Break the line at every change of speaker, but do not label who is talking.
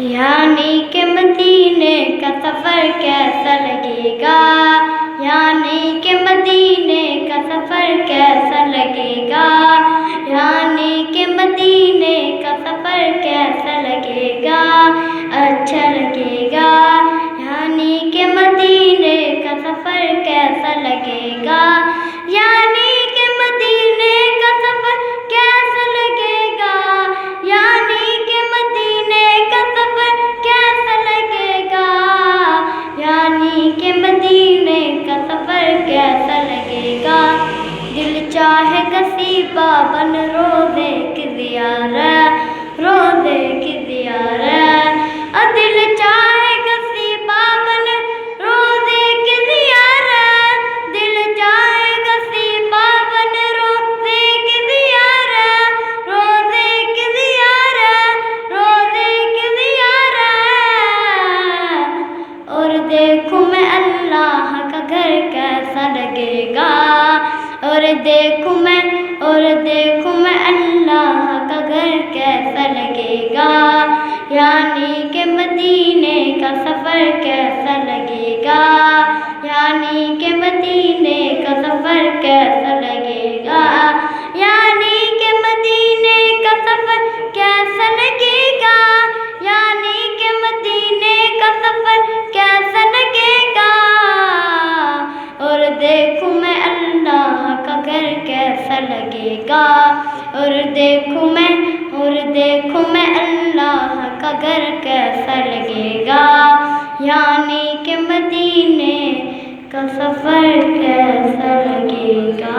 यानी कि मदीने का सफ़र कैसा लगेगा, यानी कि मदीने का सफ़र कैसा लगेगा, यानी कि मदीने का सफ़र कैसा लगेगा, अच्छा लगेगा। यानी कि मदीने का सफ़र कैसा लगेगा, यानी कि मदीने का सफ़र कैसा लगेगा, यानी कि मदीने का सफ़र कैसा लगेगा, यानी कि मदीने का सफ़र कैसा लगेगा। दिल चाहे गसीबा बन रोज़े की ज़ियारत, रोज़े की ज़ियारत, दिल चाहे गसीबा बन रोज़े की ज़ियारत, दिल चाहे गसीबा बन रोज़े की ज़ियारत, रोज़े की ज़ियारत, रोज़े की ज़ियारत। और देखूं मैं अल्लाह का घर कैसा लगेगा, और देखूं मैं अल्लाह का घर कैसा लगेगा, यानी कि मदीने का सफ़र कैसा लगेगा, यानी कि मदीने का सफ़र कैसा लगेगा, यानी कि मदीने का सफ़र कैसा लगेगा, यानी कि मदीने का सफ़र कैसा लगेगा। और देखूं मैं अल्लाह का घर कैसा लगेगा, और देखूं मैं अल्लाह का घर कैसा लगेगा, यानी कि मदीने का सफ़र कैसा लगेगा।